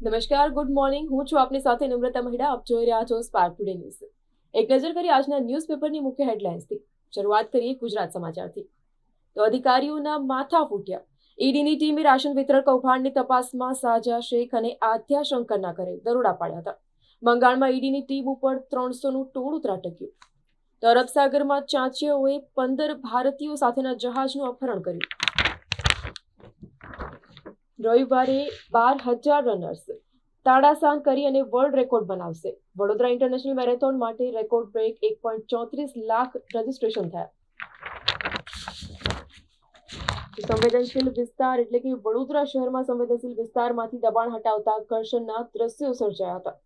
નમસ્કાર, good morning. હું છું આપની સાથે નમ્રતા મહિડા. આપ જોઈ રહ્યા છો સ્પાર્ક ટુડે ન્યૂઝ. એક નજર કરી આજના ન્યૂઝપેપરની મુખ્ય હેડલાઇન્સથી. શરૂઆત કરીએ ગુજરાત સમાચારથી. તો અધિકારીઓના માથા ફૂટ્યા. ઈડીની ટીમે રાશન વિતરણ કૌભાંડની તપાસમાં સાજા શેખ અને આધ્યા શંકરના ઘરે દરોડા પાડ્યા હતા. બંગાળમાં ઈડીની ટીમ ઉપર 300નું ટોળું ત્રાટક્યું. તો અરબ સાગરમાં ચાંચિયાઓએ 15 ભારતીયો સાથેના જહાજનું અપહરણ કર્યું. રવિવારે 12,000 રનર્સ તાડાસાન કરી અને વર્લ્ડ રેકોર્ડ બનાવશે. વડોદરા ઇન્ટરનેશનલ મેરેથોન માટે રેકોર્ડ બ્રેક 1.34 લાખ રજીસ્ટ્રેશન થયા. સંવેદનશીલ વિસ્તાર એટલે કે વડોદરા શહેરમાં સંવેદનશીલ વિસ્તારમાંથી દબાણ હટાવતા ઘર્ષણના દ્રશ્યો સર્જાયા હતા.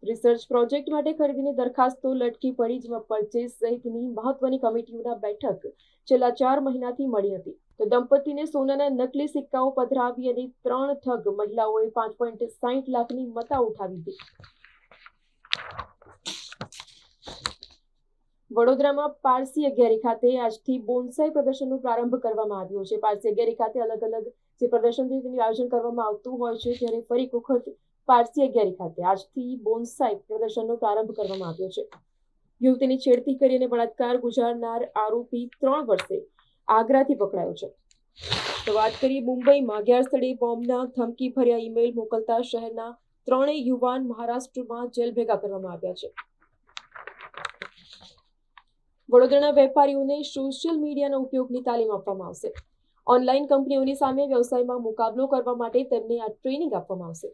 રિસર્ચ પ્રોજેક્ટ માટે ખરીદીની દરખાસ્તો લટકી પડી, જેમાં પરચેસ સહિતની મહત્વની કમિટીઓના બેઠક છેલ્લા 4 મહિનાથી મળી હતી. તો દંપતીને સોનાના નકલી સિક્કાઓ પધરાવી અને 3 ઠગ મહિલાઓએ 5.60 લાખની મતા ઉઠાવી હતી. વડોદરામાં પારસી અગિયારી ખાતે આજથી બોન્સાઈ પ્રદર્શનનો પ્રારંભ કરવામાં આવ્યો છે. પારસી અગિયારી ખાતે અલગ અલગ જે પ્રદર્શન છે તેનું આયોજન કરવામાં આવતું હોય છે, ત્યારે ફરી એક વખત પારસી અગિયારી ખાતે આજથી બોન્સાઈ પ્રદર્શનનો પ્રારંભ કરવામાં આવ્યો છે. યુવતીની છેડતી કરીને બળાત્કાર ગુજારનાર આરોપી 3 વર્ષે આગ્રાથી પકડાયો છે. તો વાત કરીએ મુંબઈમાં અગિયાર સ્થળે બોમ્બના ધમકી ભર્યા ઈમેલ મોકલતા શહેરના 3 યુવાન મહારાષ્ટ્રમાં જેલ ભેગા કરવામાં આવ્યા છે. વડોદરાના વેપારીઓને સોશિયલ મીડિયાના ઉપયોગની તાલીમ આપવામાં આવશે. ઓનલાઈન કંપનીઓની સામે વ્યવસાયમાં મુકાબલો કરવા માટે તેમને આ ટ્રેનિંગ આપવામાં આવશે.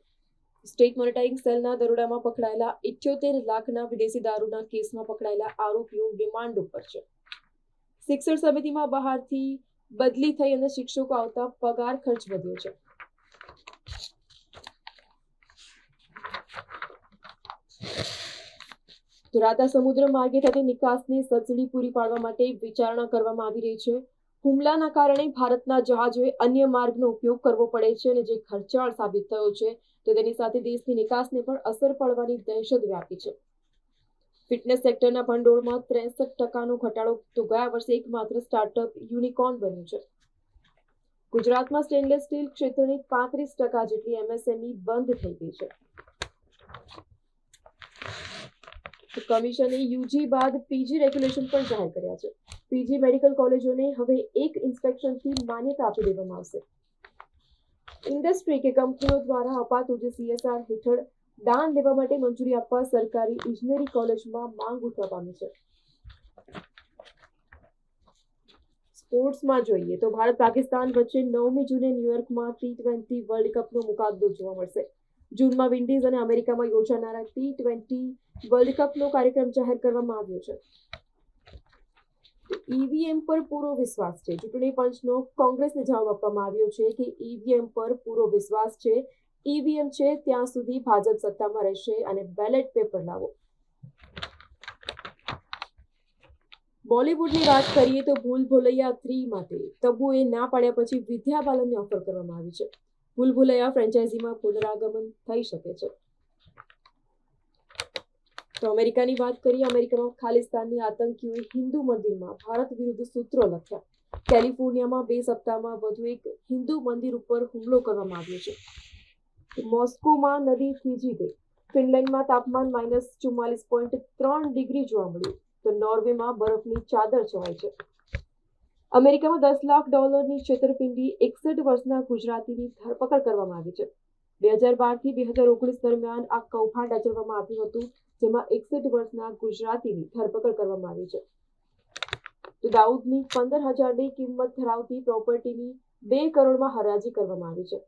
સ્ટેટ મોનિટરિંગ સેલના દરોડામાં પકડાયેલા 78 લાખના વિદેશી દારૂના કેસમાં પકડાયેલા આરોપીઓ રિમાન્ડ ઉપર છે. શિક્ષણ સમિતિમાં બહારથી બદલી થઈ અને શિક્ષકો આવતા પગાર ખર્ચ વધ્યો છે. તો રાતા સમુદ્ર માર્ગે થતી નિકાસની સબસિડી પૂરી પાડવા માટે વિચારણા કરવામાં આવી રહી છે. હુમલાના કારણે ભારતના જહાજોએ અન્ય માર્ગનો ઉપયોગ કરવો પડે છે અને જે ખર્ચાળ સાબિત થયો છે, તો તેની સાથે દેશની નિકાસને પણ અસર પડવાની દહેશત વ્યાપી છે. ફિટનેસ સેક્ટરના ભંડોળમાં 63% ઘટાડો. તો ગયા વર્ષે એકમાત્ર સ્ટાર્ટઅપ યુનિકોર્ન બન્યું છે. ગુજરાતમાં સ્ટેનલેસ સ્ટીલ ક્ષેત્રની 35% જેટલી એમએસએમઈ બંધ થઈ ગઈ છે. કમિશને યુજી બાદ પીજી રેગ્યુલેશન પણ જાહેર કર્યા છે. પીજી મેડિકલ કોલેજોને હવે એક ઇન્સ્પેક્શનથી માન્યતા આપી દેવામાં આવશે. ઇન્ડસ્ટ્રી કે કંપનીઓ દ્વારા અપાતું જે CSR હેઠળ દાન લેવા માટે મંજૂરી આપવા સરકારી ઇજનેરી કોલેજમાં માંગ ઉઠવા પામી છે. સ્પોર્ટ્સમાં જોઈએ તો ભારત પાકિસ્તાન વચ્ચે 9મી જૂને ન્યુયોર્કમાં T20 વર્લ્ડ કપનો મુકાબલો જોવા મળશે. જૂનમાં વિન્ડીઝ અને અમેરિકામાં યોજાનારા T20 વર્લ્ડ કપનો કાર્યક્રમ જાહેર કરવામાં આવ્યો છે. ઈવીએમ પર પૂરો વિશ્વાસ છે. ચૂંટણી પંચનો કોંગ્રેસને જવાબ આપવામાં આવ્યો છે કે ઈવીએમ પર પૂરો વિશ્વાસ છે. ઈવીએમ છે ત્યાં સુધી ભાજપ સત્તામાં રહેશે અને બેલેટ પેપર લાવો. બોલિવૂડની વાત કરીએ તો ભૂલ ભુલૈયા 3 માટે તબુએ ના પાડ્યા પછી વિદ્યા બાલનને ઓફર કરવામાં આવી છે. ભૂલ ભુલૈયા ફ્રેન્ચાઇઝીમાં પુનરાગમન થઈ શકે છે. તો અમેરિકાની વાત કરીએ. અમેરિકામાં ખાલિસ્તાની આતંકીઓએ હિન્દુ મંદિરમાં ભારત વિરુદ્ધ સૂત્રો લખ્યા. કેલિફોર્નિયામાં 2 સપ્તાહમાં વધુ એક હિન્દુ મંદિર ઉપર હુમલો કરવામાં આવ્યો છે. મોસ્કોમાં નદી થીજી ગઈ. ફિનલેન્ડમાં તાપમાન -44.3 ડિગ્રી જોવા મળ્યું. તો નોર્વેમાં બરફની ચાદર છવાઈ છે. અમેરિકામાં $10 લાખ છેતરપિંડી 61 વર્ષના ગુજરાતીની ધરપકડ કરવામાં આવી છે. 2012 થી 2019 દરમિયાન આ કૌભાંડ આચરવામાં આવ્યું હતું, જેમાં 61 વર્ષના ગુજરાતીની ધરપકડ કરવામાં આવી છે. તો દાઉદની 15,000ની કિંમત ધરાવતી પ્રોપર્ટીની 2 કરોડમાં હરાજી કરવામાં આવી છે.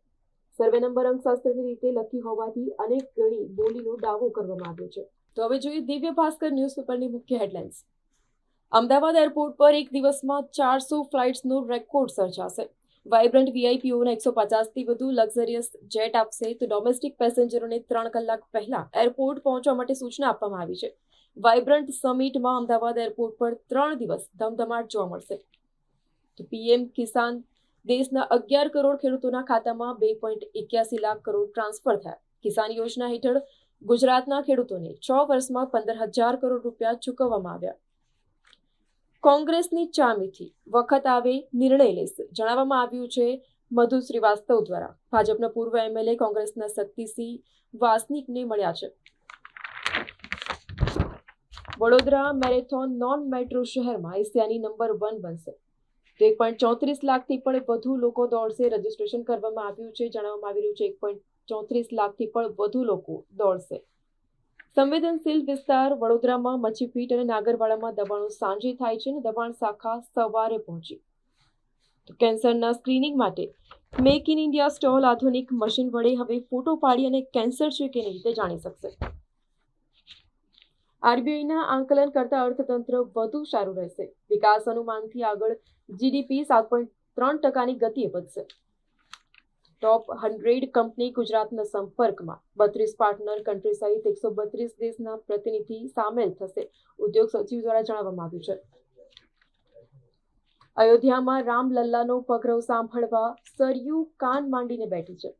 સર્વે નંબર અંકશાસ્ત્રની રીતે લખી હોવાથી અનેક ગણી બોલીનો દાવો કરવામાં આવ્યો છે. તો હવે જોઈએ દિવ્ય ભાસ્કર ન્યૂઝપેપરની મુખ્ય હેડલાઇન્સ. અમદાવાદ એરપોર્ટ પર એક દિવસમાં 400 ફ્લાઇટ્સનો રેકોર્ડ સર્જાશે. વાઇબ્રન્ટ વીઆઈપીઓને 150થી વધુ લક્ઝરિયસ જેટ આપશે. તો ડોમેસ્ટિક પેસેન્જરોને 3 કલાક પહેલા એરપોર્ટ પહોંચવા માટે સૂચના આપવામાં આવી છે. વાઇબ્રન્ટ સમિટમાં અમદાવાદ એરપોર્ટ પર 3 દિવસ ધમધમાટ જોવા મળશે. તો પીએમ કિસાન દેશના 11 કરોડ ખેડૂતોના ખાતામાં 2.81 લાખ કરોડ ટ્રાન્સફર થયા. કિસાન યોજના હેઠળ ગુજરાતના ખેડૂતોને 6 વર્ષમાં 15,000 કરોડ રૂપિયા ચૂકવવામાં આવ્યા. કોંગ્રેસની ચામીથી વખત આવે નિર્ણય લેશે. જણાવવામાં આવ્યું છે મધુ શ્રીવાસ્તવ દ્વારા ભાજપના પૂર્વ એમએલએ કોંગ્રેસના શક્તિસિંહ વાસનિકને મળ્યા છે. વડોદરા મેરેથોન નોન મેટ્રો શહેરમાં એશિયાની નંબર 1 બનશે. 1.34 લાખથી પણ વધુ લોકો દોડશે. રજીસ્ટ્રેશન કરવામાં આવ્યું છે. જણાવવામાં આવી રહ્યું છે 1.34 લાખથી પણ વધુ લોકો દોડશે. સંવેદનશીલ વિસ્તાર વડોદરામાં મચ્છીપીટ અને નાગરવાડામાં દબાણો સાંજે થાય છે અને દબાણ શાખા સવારે પહોંચી. કેન્સરના સ્ક્રીનિંગ માટે મેક ઇન ઇન્ડિયા સ્ટોલ આધુનિક મશીન વડે હવે ફોટો પાડી અને કેન્સર છે કે નહીં તે જાણી શકશે. આરબીઆઈના આંકલન કરતા અર્થતંત્ર વધુ સારું રહેશે. વિકાસ અનુમાનથી આગળ જીડીપી 7.3% ગતિએ વધશે. ટોપ 100 કંપની ગુજરાતના સંપર્કમાં 32 પાર્ટનર કન્ટ્રી સહિત 132 દેશના પ્રતિનિધિ સામેલ થશે. ઉદ્યોગ સચિવ દ્વારા જણાવવામાં આવ્યું છે. અયોધ્યામાં રામલલ્લાનો પગરવ સાંભળવા સરયુ કાન માંડીને બેઠી છે.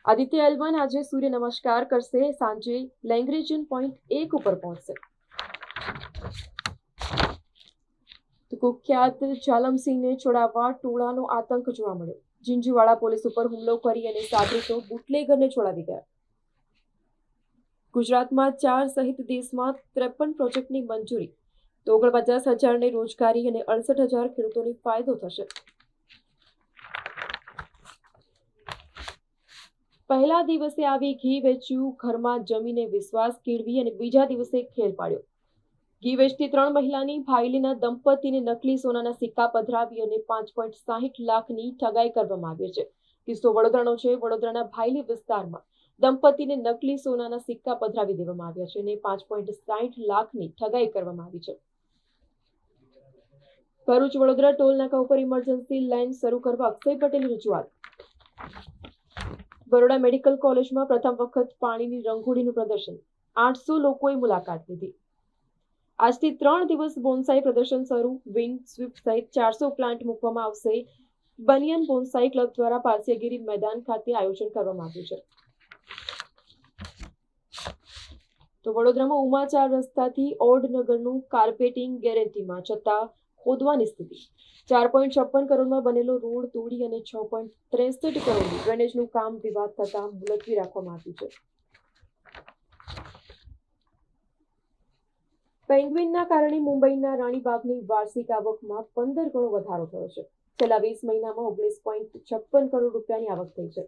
આદિત્ય એલ1 આજે સૂર્ય નમસ્કાર કરશે. સાંજે લેંગ્રેજન પોઈન્ટ 1 ઉપર પહોંચશે. કુખ્યાત જાલમસિંહને છોડાવવા ટોળાનો આતંક જોવા મળ્યો. ઝીંઝુવાડા પોલીસ ઉપર હુમલો કરી અને સાગરીતો બુટલેગરને છોડાવી ગયા. ગુજરાતમાં 4 સહિત દેશમાં 53 પ્રોજેક્ટની મંજૂરી. તો 49,000ને રોજગારી અને 68,000 ખેડૂતોને ફાયદો થશે. પહેલા દિવસે આવી ઘી વેચ્યું, ઘરમાં જમીને વિશ્વાસ કેળવી અને બીજા દિવસે ખેલ પાડ્યો. ઘી વેચતી 3 મહિલાની ભાઈલીના દંપતીને નકલી સોનાના સિક્કા પધરાવી અને 5.60 લાખની ઠગાઈ કરવામાં આવી છે. કિસ્સો વડોદરાનો છે. વડોદરાના ભાઈલી વિસ્તારમાં દંપતીને નકલી સોનાના સિક્કા પધરાવી દેવામાં આવ્યા છે અને 5.60 લાખની ઠગાઈ કરવામાં આવી છે. ભરૂચ વડોદરા ટોલ નાકા ઉપર ઇમરજન્સી લેન શરૂ કરવા અક્ષય પટેલની રજૂઆત. બરોડા મેડિકલ કોલેજમાં પ્રથમ વખત પાણીની રંગોળીનું પ્રદર્શન. 800 લોકોએ મુલાકાત લીધી. આજથી 3 દિવસ બોન્સાઈ પ્રદર્શન શરૂ. વિન્ડ સ્વીપ સહિત 400 પ્લાન્ટ મૂકવામાં આવશે. બનિયન બોન્સાઈ ક્લબ દ્વારા પારસિયાગીરી મેદાન ખાતે આયોજન કરવામાં આવ્યું છે. તો વડોદરામાં ઉમા 4 રસ્તાથી ઓડનગરનું કાર્પેટિંગ ગેરંટીમાં છતાં ખોદવાની સ્થિતિ. 4.56 કરોડમાં બનેલો રોડ તોડી અને 6.63 કરોડનું ડ્રેનેજનું કામ વિવાદ થતા મુલતવી રાખવામાં આવ્યું છે. પેંગ્વિનના કારણે મુંબઈના રાણીબાગની વાર્ષિક આવકમાં 15 ગણો વધારો થયો છે. છેલ્લા 20 મહિનામાં 19.56 કરોડ રૂપિયાની આવક થઈ છે.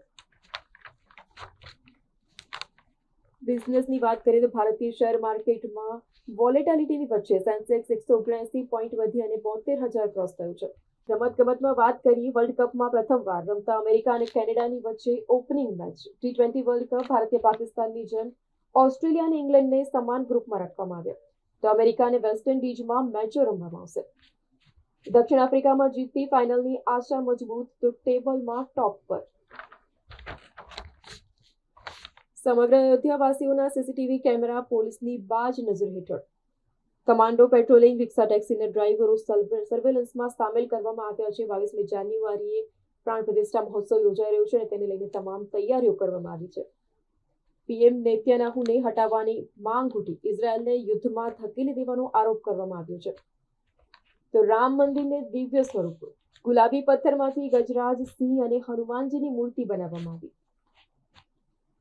બિઝનેસની વાત કરીએ તો ભારતીય શેર માર્કેટમાં વોલેટિલિટીની વચ્ચે સેન્સેક્સ 179 પોઈન્ટ વધી અને 72,000 ક્રોસ થયું છે. રમતગમતમાં વાત કરીએ વર્લ્ડ કપમાં પ્રથમવાર રમતા અમેરિકા અને કેનેડાની વચ્ચે opening match. T20 world cup ભારતીય પાકિસ્તાનની જેમ ઓસ્ટ્રેલિયા અને ઇંગ્લેન્ડને સમાન ગ્રુપમાં રાખવામાં આવ્યા. તો અમેરિકા અને વેસ્ટ ઇન્ડિઝમાં મેચો રમવામાં આવશે. દક્ષિણ આફ્રિકામાં જીતતી ફાઇનલની આશા મજબૂત, તો ટેબલમાં ટોપ પર. સમગ્ર અયોધ્યાવાસીઓના સીસીટીવી કેમેરા પોલીસની બાજ નજર હેઠળ. કમાન્ડો પેટ્રોલિંગ, રિક્ષા ટેક્સીના ડ્રાઈવરો સર્વેલન્સમાં સામેલ કરવામાં આવ્યા છે. 22મી જાન્યુઆરીએ પ્રાણ પ્રતિષ્ઠા મહોત્સવ યોજાઈ રહ્યો છે અને તેને લઈને તમામ તૈયારીઓ કરવામાં આવી છે. પીએમ નેતન્યાહુને હટાવવાની માંગ ઉઠી. ઇઝરાયલને યુદ્ધમાં ધકેલી દેવાનો આરોપ કરવામાં આવ્યો છે. તો રામ મંદિરને દિવ્ય સ્વરૂપ. ગુલાબી પથ્થરમાંથી ગજરાજ સિંહ અને હનુમાનજીની મૂર્તિ બનાવવામાં આવી.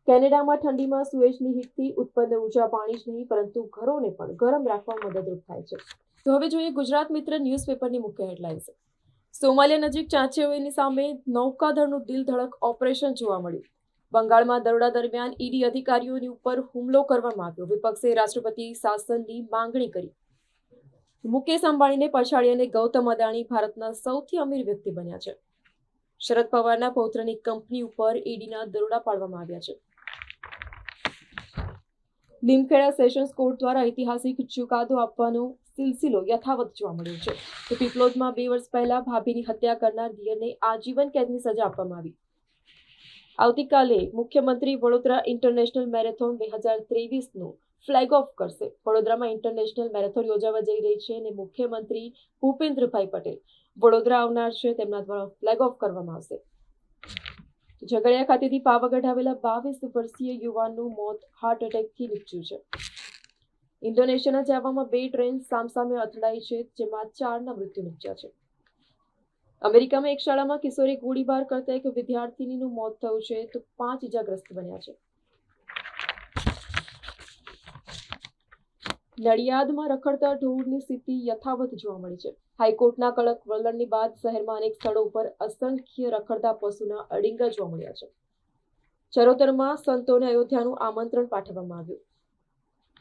કેનેડામાં ઠંડીમાં સુએજની હીટથી ઉત્પન્ન ઉર્જા પાણી જ નહીં પરંતુ ઘરોને પણ ગરમ રાખવા મદદરૂપ થાય છે. તો હવે જોઈએ ગુજરાત મિત્ર ન્યૂઝપેપરની મુખ્ય હેડલાઇન્સ. સોમાલિયા નજીક ચાંચેયોની સામે નૌકાદળનું દિલધડક ઓપરેશન જોવા મળ્યું. બંગાળમાં દરોડા દરમિયાન ઈડી અધિકારીઓની ઉપર હુમલો કરવામાં આવ્યો. વિપક્ષે રાષ્ટ્રપતિ શાસનની માંગણી કરી. મુકેશ અંબાણીને પછાડી અને ગૌતમ અદાણી ભારતના સૌથી અમીર વ્યક્તિ બન્યા છે. શરદ પવારના પૌત્રની કંપની ઉપર ઈડીના દરોડા પાડવામાં આવ્યા છે. લીમખેડા સેશન્સ કોર્ટ દ્વારા ઐતિહાસિક ચુકાદો આપવાનો સિલસિલો યથાવત જોવા મળ્યો છે. તો પીપલોદમાં 2 વર્ષ પહેલા ભાભીની હત્યા કરનાર દિયરને આજીવન કેદની સજા આપવામાં આવી. આવતીકાલે મુખ્યમંત્રી વડોદરા ઇન્ટરનેશનલ મેરેથોન 2023નું ફ્લેગ ઓફ કરશે. વડોદરામાં ઇન્ટરનેશનલ મેરેથોન યોજાવા જઈ રહી છે અને મુખ્યમંત્રી ભૂપેન્દ્રભાઈ પટેલ વડોદરા આવનાર છે. તેમના દ્વારા ફ્લેગ ઓફ કરવામાં આવશે. ઝઘડિયા ખાતેથી પાવાગઢ આવેલા 22 વર્ષીય યુવાનનું મોત હાર્ટ એટેકથી નીપજ્યું છે. ઇન્ડોનેશિયાના જાવામાં 2 ટ્રેન સામસામે અથડાઈ છે, જેમાં 4ના મૃત્યુ નીપજ્યા છે. અમેરિકામાં એક શાળામાં કિશોરી ગોળીબાર કરતા એક વિદ્યાર્થીનીનું મોત થયું છે તો 5 ઇજાગ્રસ્ત બન્યા છે. નડિયાદમાં રખડતા ઢોરની સ્થિતિ યથાવત જોવા મળી છે. હાઈકોર્ટના કડક વલણની બાદ શહેરમાં અનેક સ્થળો ઉપર અસંખ્ય રખડતા પશુના અડિંગા જોવા મળ્યા છે. ચરોતરમાં સંતોને અયોધ્યાનું આમંત્રણ પાઠવવામાં આવ્યું.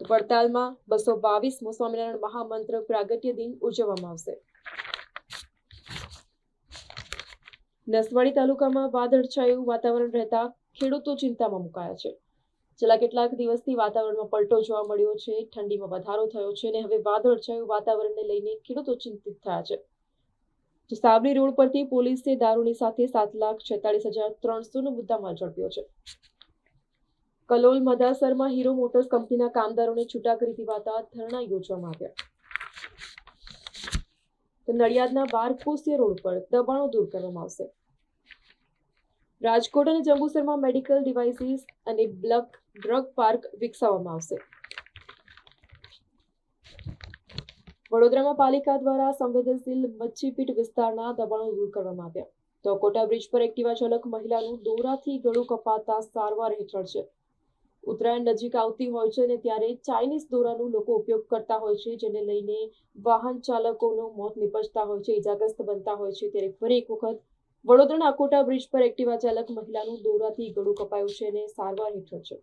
તો વડતાલમાં 222મો સ્વામિનારાયણ મહામંત્ર પ્રાગટ્ય દિન ઉજવવામાં આવશે. નસવાડી તાલુકામાં વાદળછાયું વાતાવરણ રહેતા ખેડૂતો ચિંતામાં મુકાયા છે. છેલ્લા કેટલાક દિવસથી વાતાવરણમાં પલટો જોવા મળ્યો છે. ઠંડીમાં વધારો થયો છે અને હવે વાદળછાયું વાતાવરણને લઈને ખેડૂતો ચિંતિત થયા છે. તો સાવલી રોડ પરથી પોલીસે દારૂની સાથે 7,46,300નો મુદ્દામાલ ઝડપ્યો છે. કલોલ મદાસરમાં હીરો મોટર્સ કંપનીના કામદારોને છૂટા કરી દેવાતા ધરણા યોજવામાં આવ્યા. તો નડિયાદના બારકોસિયા રોડ પર દબાણો દૂર કરવામાં આવશે. રાજકોટ અને જંબુસરમાં મેડિકલ ડિવાઇસીસ અને ડ્રગ પાર્ક વિકસાવવામાં આવશે. વડોદરામાં પાલિકા દ્વારા સંવેદનશીલ મચ્છીપીટ વિસ્તારના દબાણો દૂર કરવામાં આવ્યા. તો કોટા બ્રિજ પર એક્ટિવા ચાલક મહિલાનું દોરાથી ગળું કપાતા સારવાર હેઠળ છે. ઉત્તરાયણ નજીક આવતી હોય છે અને ત્યારે ચાઇનીઝ દોરાનો લોકો ઉપયોગ કરતા હોય છે, જેને લઈને વાહન ચાલકોનું મોત નિપજતા હોય છે, ઇજાગ્રસ્ત બનતા હોય છે. ત્યારે ફરી એક વખત વડોદરાના અકોટા બ્રિજ પર એક્ટિવા ચાલક મહિલાનું દોરાથી ગળું કપાયું છે અને સારવાર હેઠળ છે.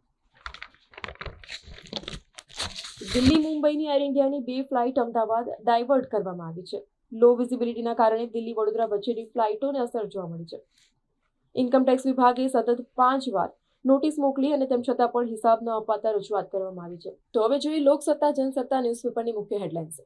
દિલ્હી મુંબઈની એર ઇન્ડિયાની 2 ફ્લાઇટ અમદાવાદ ડાયવર્ટ કરવામાં આવી છે. લો વિઝિબિલિટીના કારણે દિલ્હી વડોદરા વચ્ચેની ફ્લાઇટોને અસર જોવા મળી છે. ઇન્કમટેક્સ વિભાગે સતત 5 વાર નોટિસ મોકલી અને તેમ છતાં પણ હિસાબ ન અપાતા રજૂઆત કરવામાં આવી છે. તો હવે જોઈએ લોકસત્તા જનસત્તા ન્યૂઝપેપરની મુખ્ય હેડલાઇન્સ.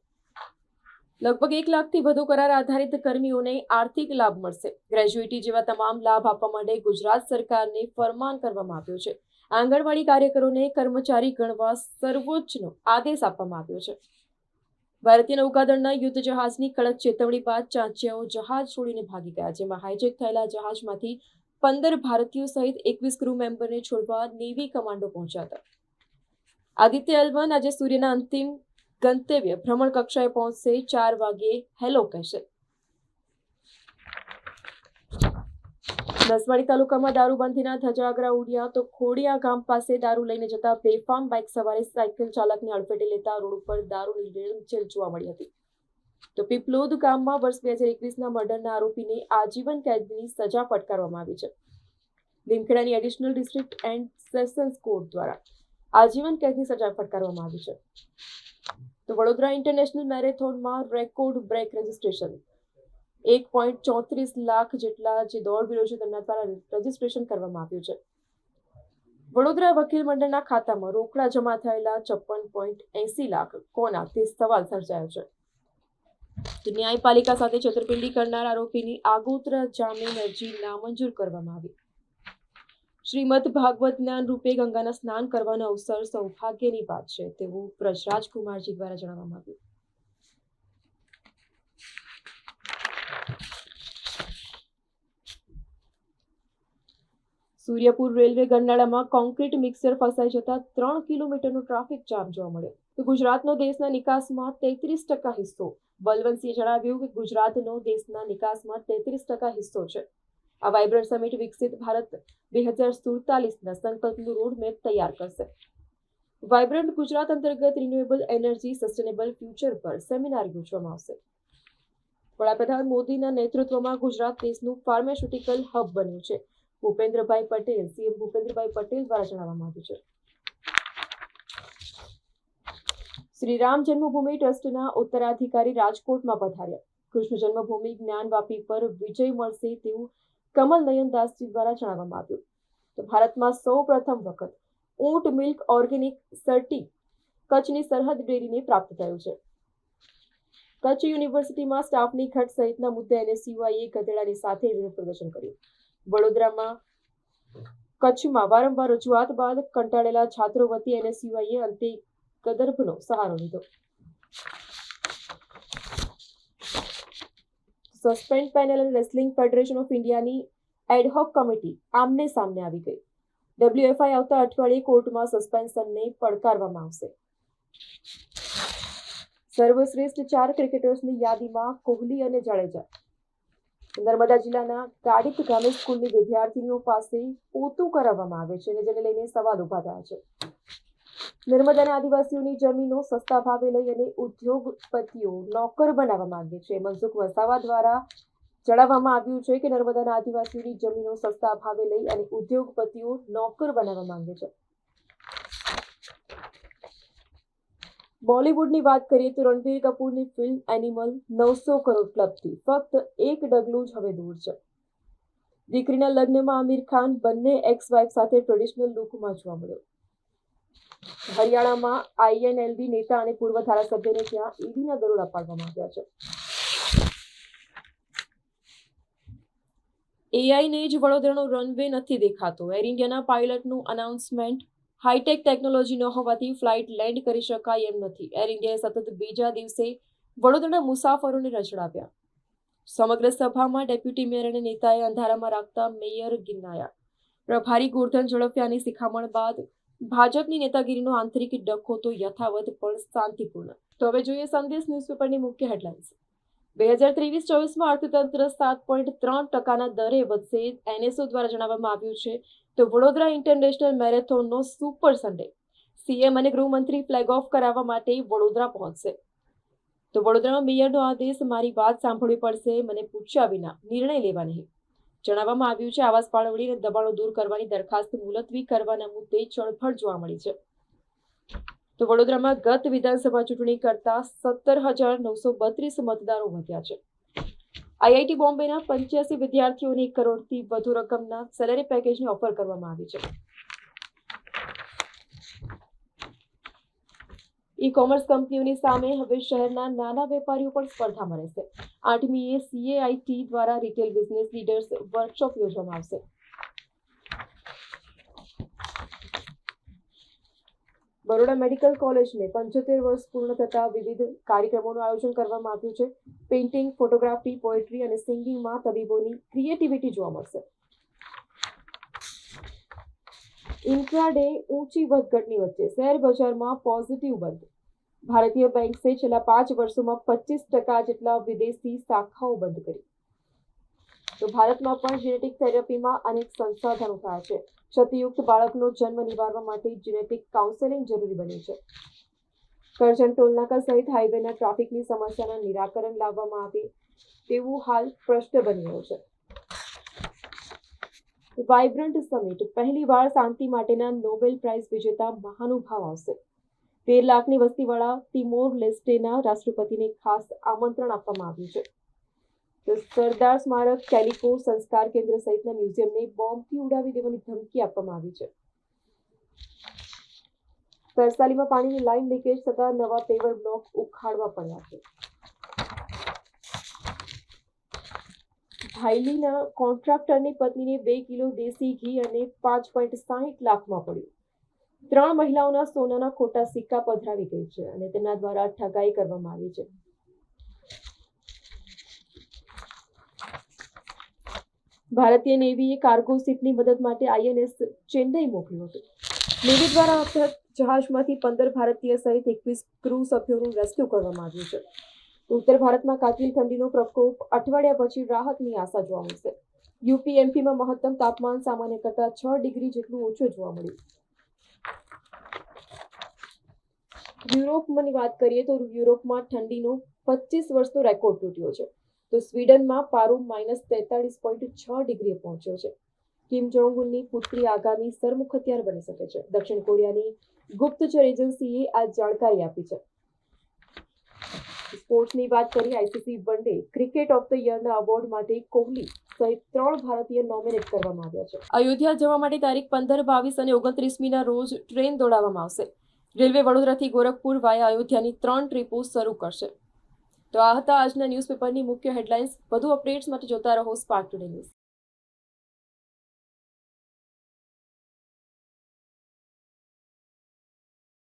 લગભગ 1 લાખથી વધુ કરાર આધારિત કર્મીઓને આર્થિક લાભ મળશે. ગ્રેજ્યુઇટી જેવા તમામ લાભ આપવા માટે ગુજરાત સરકારને ફરમાન કરવામાં આવ્યો છે. આંગણવાડી કાર્યકરોને કર્મચારી ગણવા સર્વોચ્ચનો આદેશ આપવામાં આવ્યો છે. ભારતીય નૌકાદળના યુદ્ધ જહાજની કડક ચેતવણી બાદ ચાંચિયાઓ જહાજ છોડીને ભાગી ગયા, જેમાં હાઇજેક થયેલા જહાજમાંથી 15 ભારતીયો સહિત 21 ક્રૂ મેમ્બરને છોડવા નેવી કમાન્ડો પહોંચ્યા હતા. આદિત્ય એલ1 આજે સૂર્યના અંતિમ ગંતવ્ય ભ્રમણ કક્ષાએ પહોંચશે. 4 વાગ્યે હેલો કહેશે. નસવાડી તાલુકામાં દારૂબંધીના ધજાગરા ઉડ્યા. તો ખોડિયા ગામ પાસે દારૂ લઈને જતા બેફામ બાઇક સવારે સાયકલ ચાલકને અડફેટે લેતા રોડ ઉપર દારૂની રેલચેલ જોવા મળી હતી. તો પીપલોદ ગામમાં વર્ષ 2021ના મર્ડરના આરોપીને આજીવન કેદની સજા ફટકારવામાં આવી છે. લીમખેડાની additional district and sessions court દ્વારા આજીવન કેદની સજા ફટકારવામાં આવી છે. તો વડોદરા ઇન્ટરનેશનલ મેરેથોનમાં રેકોર્ડ બ્રેક રજિસ્ટ્રેશન 1.34 લાખ જેટલા જે દોડવીરો છે તેમના દ્વારા રજિસ્ટ્રેશન કરવામાં આવ્યું છે. વડોદરા વકીલ મંડળના ખાતામાં રોકડા જમા થયેલા 56.80 લાખ કોના તે સવાલ સર્જાયો છે. તો ન્યાયપાલિકા સાથે છેતરપિંડી કરનાર આરોપીની આગોતરા જામીન અરજી નામંજૂર કરવામાં આવી. શ્રીમદ ભાગવત જ્ઞાન રૂપે ગંગાના સ્નાન કરવાનો અવસર સૌભાગ્યની વાત છે તેવું બ્રજરાજકુમારજી દ્વારા જણાવવામાં આવ્યું. સૂર્યપુર રેલવે ગરનાળામાં કોન્ક્રીટ મિક્સર ફસાઈ જતા 3 કિલોમીટરનો ટ્રાફિક જામ જોવા મળ્યો. તો ગુજરાતનો દેશના નિકાસમાં 33% હિસ્સો. બલવંતસિંહે જણાવ્યું કે ગુજરાતનો દેશના નિકાસમાં 33% હિસ્સો છે. આ વાઇબ્રન્ટ સમિટ વિકસિત ભારત 2047ના સંકલ્પનું રોડમેપ તૈયાર કરશે. વાઇબ્રન્ટ ગુજરાત અંતર્ગત રિન્યુએબલ એનર્જી સસ્ટેનેબલ ફ્યુચર પર સેમિનાર યોજવામાં આવશે. વડાપ્રધાન મોદીના નેતૃત્વમાં ગુજરાત દેશનું ફાર્માસ્યુટિકલ હબ બન્યું છે. ભૂપેન્દ્રભાઈ પટેલ સીએમ ભૂપેન્દ્રભાઈ પટેલ દ્વારા જણાવવામાં આવ્યું છે. શ્રી રામ જન્મભૂમિ ટ્રસ્ટના ઉત્તરાધિકારી રાજકોટમાં પધાર્યા. કૃષ્ણ જન્મભૂમિ જ્ઞાનવાપી પર વિજય મળશે તેવું કમલ નયનદાસજી દ્વારા જણાવવામાં આવ્યું. તો ભારતમાં સૌપ્રથમ વખત ઊંટ મિલ્ક ઓર્ગેનિક સર્ટી કચ્છની સરહદ ડેરીને પ્રાપ્ત થયું છે. કચ્છ યુનિવર્સિટીમાં સ્ટાફની ઘટ સહિતના મુદ્દે એનએસયુઆઈએ ગધેડાની સાથે વિરોધ પ્રદર્શન કર્યું. વડોદરામાં કચ્છમાં વારંવાર રજૂઆત બાદ કંટાળેલા છાત્રો વતી એનએસયુઆઈએ અંતે કદર્ભનો સહારો લીધો. સસ્પેન્ડ પેનલ અને રેસલિંગ ફેડરેશન ઓફ ઇન્ડિયાની એડહોક કમિટી આમને સામને આવી ગઈ. WFI આવતા અઠવાડિયે કોર્ટમાં સસ્પેન્શનને પડકારવામાં આવશે. સર્વશ્રેષ્ઠ 4 ક્રિકેટર્સની યાદીમાં કોહલી અને જાડેજા. નર્મદા જિલ્લાના ગાડિત ગામે સ્કૂલની વિદ્યાર્થીનીઓ પાસે પોતું કરાવવામાં આવે છે અને જેને લઈને સવાલ ઉભા થયા છે. નર્મદાના આદિવાસીઓની જમીનો સસ્તા ભાવે લઈ અને ઉદ્યોગપતિઓ નોકર બનાવવા માંગે છે. મનસુખ વસાવા દ્વારા જણાવવામાં આવ્યું છે કે નર્મદાના આદિવાસીઓની જમીનો સસ્તા ભાવે લઈ અને ઉદ્યોગપતિઓ નોકર બનાવવા માંગે છે. બોલિવૂડની વાત કરીએ તો રણબીર કપૂરની ફિલ્મ એનિમલ 900 કરોડ ક્લબથી ફક્ત એક ડગલું જ હવે દૂર છે. દીકરીના લગ્નમાં આમિર ખાન બંને એક્સ વાઇફ સાથે ટ્રેડિશનલ લુકમાં જોવા મળ્યો. હરિયાણામાં INLD નેતા અને પૂર્વ ધારાસભ્યને ત્યાં ઈડીના દરોડા પાડવામાં આવ્યા છે. એઆઈને જ વડોદરાનો રનવે નથી દેખાતો. એર ઇન્ડિયાના પાયલટનું અનાઉન્સમેન્ટ. હાઈટેક ટેકનોલોજી ન હોવાથી ફ્લાઇટ લેન્ડ કરી શકાય એમ નથી. એર ઇન્ડિયાએ સતત બીજા દિવસે વડોદરાના મુસાફરોને રજડાવ્યા. સમગ્ર સભામાં ડેપ્યુટી મેયર અને નેતાએ અંધારામાં રાખતા મેયર ગિન્નાયા. પ્રભારી ગોરધન ઝડપિયાની શિખામણ બાદ ભાજપની નેતાગીરીનો આંતરિક ડખો તો યથાવત પણ શાંતિપૂર્ણ. તો હવે જોઈએ સંદેશ ન્યૂઝપેપરની મુખ્ય હેડલાઇન્સ. 2023-24માં અર્થતંત્ર 7.3% દરે વધશે. NSO દ્વારા જણાવવામાં આવ્યું છે. તો વડોદરા ઇન્ટરનેશનલ મેરેથોનનો સુપર સન્ડે. CM અને ગૃહમંત્રી ફ્લેગ ઓફ કરાવવા માટે વડોદરા પહોંચશે. તો વડોદરામાં મેયરનો આદેશ, મારી વાત સાંભળવી પડશે, મને પૂછ્યા વિના નિર્ણય લેવા નહીં. જણાવવામાં આવ્યું છે આવાસ ફાળવણી અને દબાણો દૂર કરવાની દરખાસ્ત મુલતવી કરવાના મુદ્દે ચળફળ જોવા મળી છે. તો વડોદરામાં ગત વિધાનસભા ચૂંટણી કરતા 17,932 મતદારો વધ્યા છે. IIT બોમ્બેના 85 વિદ્યાર્થીઓને 1 કરોડથી વધુ રકમના સેલેરી પેકેજની ઓફર કરવામાં આવી છે. ઈ-કોમર્સ કંપનીઓની સામે હવે શહેરના નાના વેપારીઓ પણ સ્પર્ધામાં રહેશે. 8મીએ CAIT દ્વારા રિટેલ બિઝનેસ લીડર્સ વર્કશોપ યોજવામાં આવશે. બરોડા મેડિકલ કોલેજને 75 વર્ષ પૂર્ણ થતા વિવિધ કાર્યક્રમોનું આયોજન કરવામાં આવ્યું છે. પેઇન્ટિંગ, ફોટોગ્રાફી, પોએટ્રી અને સિંગિંગમાં તબીબોની ક્રિએટિવિટી જોવા મળશે. ઇન્ટ્રાડે ઊંચી વધઘટની વચ્ચે શેર બજારમાં પોઝિટિવ બંધ. ભારતીય બેંક્સે છેલ્લા 5 વર્ષોમાં 25% જેટલા વિદેશી શાખાઓ બંધ કરી. તો ભારતમાં પણ જેનેટિક થેરાપીમાં અનેક સંશોધનો થયા છે. ક્ષતિયુક્ત બાળકનો જન્મ નિવારવા માટે જેનેટિક કાઉન્સેલિંગ જરૂરી બન્યું છે. કરજણ ટોલનાકા સહિત હાઈવેના ટ્રાફિકની સમસ્યાના નિરાકરણ લાવવામાં આવે તેવું હાલ પ્રશ્ન બની રહ્યો છે. Vibrant summit. પહેલીવાર શાંતિ માટેના નોબેલ પ્રાઇઝ વિજેતા મહાનુભાવ આવશે. 13 લાખની વસ્તીવાળા તિમોર લેસ્ટેના રાષ્ટ્રપતિને ખાસ આમંત્રણ આપવામાં આવ્યું છે. તો સરદાર સ્મારક, કેલિકો, સંસ્કાર કેન્દ્ર સહિતના મ્યુઝિયમને બોમ્બથી ઉડાવી દેવાની ધમકી આપવામાં આવી છે. તરસાલીમાં પાણીની લાઇન લીકેજ થતા નવા પેવર બ્લોક ઉખાડવા પડ્યા છે. ભાઈલીના કોન્ટ્રાક્ટરની પત્નીને 2 કિલો દેશી ઘી અને 5.60 લાખમાં પડ્યું. 3 મહિલાઓના સોનાના ખોટા સિક્કા પધરાવી ગઈ છે અને તેમના દ્વારા ઠગાઈ કરવામાં આવી છે. ભારતીય નેવીએ કાર્ગો શિપની મદદ માટે INS ચેન્નઈ મોકલ્યું હતું. નેવી દ્વારા અપહૃત જહાજમાંથી 15 ભારતીય સહિત 21 ક્રૂ સભ્યોનું રેસ્ક્યુ કરવામાં આવ્યું છે. ઉત્તર ભારતમાં કાતિલ ઠંડીનો પ્રકોપ. અઠવાડિયા પછી રાહતની આશા જોવા મળશે. UP-MPમાં મહત્તમ તાપમાન સામાન્ય કરતાં 6 ડિગ્રી જેટલું ઓછું જોવા મળ્યું. યુરોપની વાત કરીએ તો યુરોપમાં ઠંડીનો 25 વર્ષનો રેકોર્ડ તૂટ્યો છે. તો સ્વીડનમાં પારો -43.6 ડિગ્રીએ પહોંચ્યો છે. કિમ જોંગ ઉનની પુત્રી આગામી સરમુખ હથિયાર બની શકે છે. દક્ષિણ કોરિયાની ગુપ્તચર એજન્સીએ આ જાણકારી આપી છે. સ્પોર્ટ્સની વાત કરીએ ICC one day cricket of the યરના એવોર્ડ માટે કોહલી સહિત 3 ભારતીય નોમિનેટ કરવામાં આવ્યા છે. અયોધ્યા જવા માટે તારીખ 15, 22 અને 29મીના રોજ ટ્રેન દોડાવવામાં આવશે. રેલવે વડોદરાથી ગોરખપુર વાયા અયોધ્યાની 3 ટ્રીપો શરૂ કરશે. તો આ હતા આજના ન્યૂઝપેપરની મુખ્ય હેડલાઇન્સ. વધુ અપડેટ્સ માટે જોતા રહો સ્પાર્ક ટુડે ન્યૂઝ.